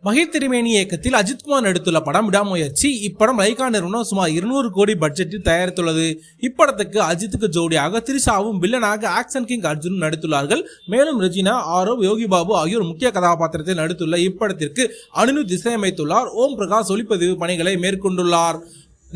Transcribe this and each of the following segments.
மகிழ் திருமேனி இயக்கத்தில் அஜித்குமார் நடித்துள்ள படம் விடாமுயற்சி. இப்படம் லைகா நிறுவனம் சுமார் 200 கோடி பட்ஜெட்டில் தயாரித்துள்ளது. இப்படத்துக்கு அஜித்துக்கு ஜோடியாக திரிஷாவும் வில்லனாக ஆக்சன் கிங் அர்ஜுனும் நடித்துள்ளார்கள். மேலும் ரெஜினா, ஆரவ், யோகி பாபு ஆகியோர் முக்கிய கதாபாத்திரத்தில் நடித்துள்ள இப்படத்திற்கு அனிருத் இசையமைத்துள்ளார். ஓம் பிரகாஷ் ஒளிப்பதிவு பணிகளை மேற்கொண்டுள்ளார்.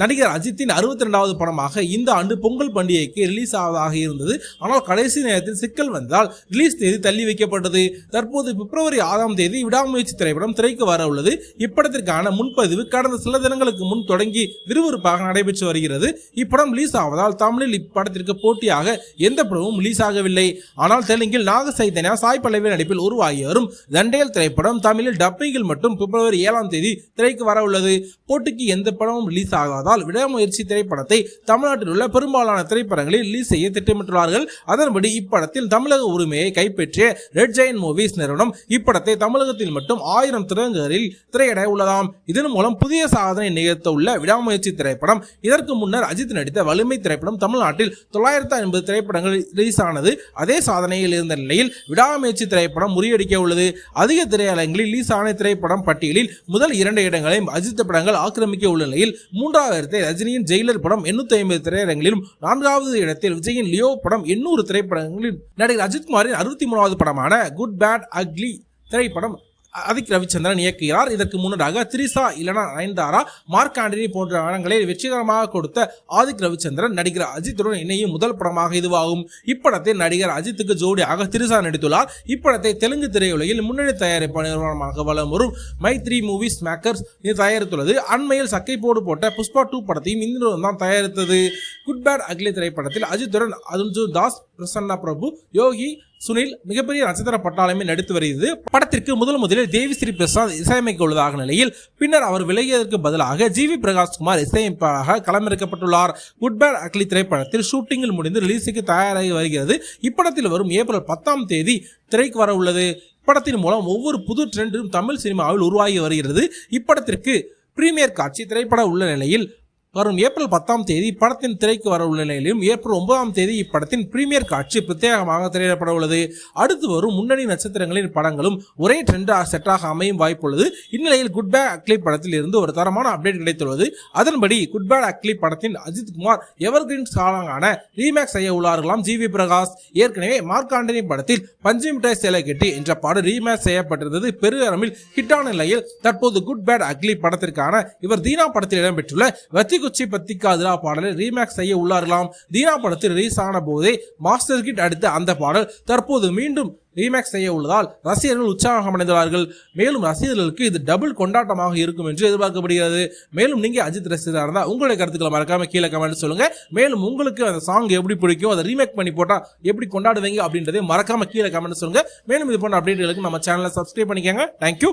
நடிகர் அஜித்தின் 62வது படமாக இந்த ஆண்டு பொங்கல் பண்டிகைக்கு ரிலீஸ் ஆவதாக இருந்தது. ஆனால் கடைசி நேரத்தில் சிக்கல் வந்ததால் ரிலீஸ் தேதி தள்ளி வைக்கப்பட்டது. தற்போது பிப்ரவரி 6ஆம் தேதி விடாமுயற்சி திரைப்படம் திரைக்கு வர உள்ளது. இப்படத்திற்கான முன்பதிவு கடந்த சில தினங்களுக்கு முன் தொடங்கி விறுவிறுப்பாக நடைபெற்று வருகிறது. இப்படம் ரிலீஸ் ஆவதால் தமிழில் இப்படத்திற்கு போட்டியாக எந்த படமும் ரிலீஸ் ஆகவில்லை. ஆனால் தெலுங்கில் நாக சைதன்யா, சாய் பல்லவி நடிப்பில் உருவாகி வரும் தண்டேல் திரைப்படம் தமிழில் டப்பிங்கில் மட்டும் பிப்ரவரி 7ஆம் தேதி திரைக்கு வர உள்ளது. போட்டிக்கு எந்த படமும் ரிலீஸ் ஆகாத விடாமுயற்சி திரைப்படத்தை தமிழ்நாட்டில் உள்ள பெரும்பாலான திரைப்படங்களில் ரிலீஸ் செய்ய திட்டமிட்டுள்ளார்கள். அதன்படி இப்படத்தில் தமிழக உரிமையை கைப்பற்றிய ரெட் ஜெயண்ட் மூவிஸ் நிறுவனம் இப்படத்தை தமிழகத்தில் மட்டும் 1000 திரையரங்குகளில் திரையிட உள்ளதாம். இதன் மூலம் புதிய சாதனை நிகழ்த்த உள்ள விடாமுயற்சி திரைப்படம். இதற்கு முன்னர் அஜித் நடித்த வலிமை திரைப்படம் தமிழ்நாட்டில் 950 திரைப்படங்கள் ரிலீஸ் ஆனது. அதே சாதனையில் இருந்த நிலையில் விடாமுயற்சி திரைப்படம் முறியடிக்க உள்ளது. அதிக திரையரங்கில் ரிலீஸ் ஆன திரைப்படம் பட்டியலில் முதல் 2 இடங்களை அஜித் படங்கள் ஆக்கிரமிக்க உள்ள நிலையில் 3வது ரஜினியின் ஜெயிலர் படம் 850 திரையரங்கிலும், 4வது இடத்தில் விஜயின் லியோ படம் 800 திரைப்படங்களிலும், நடிகர் அஜித்குமாரின் 63வது படமான குட் பேட் அக்லி திரைப்படம் ஆதிக் ரவிச்சந்திரன் இயக்குகிறார். இதற்கு முன்னதாக திரிஷா, இல்லனா நயன்தாரா, மார்க் ஆண்டனி போன்ற படங்களை வெற்றிகரமாக கொடுத்த ஆதிக் ரவிச்சந்திரன் நடிகர் அஜித்துடன் இணையும் முதல் படமாக இதுவாகும். இப்படத்தில் நடிகர் அஜித்துக்கு ஜோடியாக திரிஷா நடித்துள்ளார். இப்படத்தை தெலுங்கு திரையுலகில் முன்னணி தயாரிப்பு நிறுவனமாக வலம் வரும் மை3 மூவிஸ் மேக்கர்ஸ் தயாரித்துள்ளது. அண்மையில் சக்கை போட்ட புஷ்பா 2 படத்தையும் இந்த நிறுவனம் தான் தயாரித்தது. குட் பேட் அக்லி திரைப்படத்தில் அஜித்துடன் அர்ஜுன் தாஸ், பிரசன்னா பிரபு, யோகி, சுனில் மிகப்பெரிய நட்சத்திர பட்டாளமே நடித்து வருகிறது. படத்திற்கு முதலில் தேவி ஸ்ரீ பிரசாத் இசையமைக்க உள்ளதாக நிலையில் பின்னர் அவர் விலகியதற்கு பதிலாக ஜிவி பிரகாஷ்குமார் இசையமைப்பாளராக களமிறக்கப்பட்டுள்ளார். குட் பேட் அக்லி திரைப்படத்தில் ஷூட்டிங்கில் முடிந்து ரிலீஸுக்கு தயாராகி வருகிறது. இப்படத்தில் வரும் ஏப்ரல் 10ஆம் தேதி திரைக்கு வர உள்ளது. இப்படத்தின் மூலம் ஒவ்வொரு புது ட்ரெண்டும் தமிழ் சினிமாவில் உருவாகி வருகிறது. இப்படத்திற்கு பிரீமியர் காட்சி திரைப்பட உள்ள நிலையில் வரும் ஏப்ரல் 10ஆம் தேதி படத்தின் திரைக்கு வர உள்ள நிலையிலும் ஏப்ரல் 9ஆம் தேதி இப்படத்தின் பிரீமியர் காட்சி பிரத்யேகமாக திரையிடப்பட உள்ளது. அடுத்து வரும் முன்னணி நட்சத்திரங்களின் படங்களும் ஒரே ட்ரெண்ட் செட்டாக அமையும் வாய்ப்புள்ளது. இந்நிலையில் குட் பேட் அக்லி படத்தில் இருந்து ஒரு தரமான அப்டேட் கிடைத்துள்ளது. அதன்படி குட் பேட் அக்லி படத்தின் அஜித்குமார் எவர்கிரீன் சாங்கான ரீமேக் செய்ய உள்ளார்களாம் ஜிவி பிரகாஷ். ஏற்கனவே மார்க் ஆண்டனி படத்தில் பஞ்சு மிட்டாய் சேலை கட்டி என்ற பாடல் ரீமேக் செய்யப்பட்டிருந்தது. பெருஅளவில் ஹிட்டான நிலையில் தற்போது குட் பேட் அக்லி படத்திற்கான இவர் தீனா படத்தில் இடம்பெற்றுள்ள குச்சி பத்திக்காதுரா பாடலை ரீமேக் செய்ய உள்ளார்களாம். தீனா படத்தில் ரிலீஸ் ஆன போதே மாஸ்டர் கிட் அடுத்த அந்த பாடல் தற்போது மீண்டும் ரீமேக் செய்ய உள்ளதால் ரசிகர்கள் உற்சாகம் அடைந்துள்ளார்கள். மேலும் ரசிகர்களுக்கு இது டபுள் கொண்டாட்டமாக இருக்கும் என்று எதிர்பார்க்கப்படுகிறது. மேலும் நீங்க அஜித் ரசிகராக இருந்தால் உங்களுடைய கருத்துக்களை மறக்காம கீழே கமெண்ட் சொல்லுங்க. மேலும் உங்களுக்கு அந்த சாங் எப்படி பிடிக்கும், அதை ரீமேக் பண்ணி போட்டா எப்படி கொண்டாடுவீங்க அப்படின்றதை மறக்காம கீழே கமெண்ட் சொல்லுங்க. மேலும் இது போன்ற அப்டேட்களுக்கு நம்ம சேனலை சப்ஸ்கிரைப் பண்ணிக்கோங்க. தேங்க்யூ.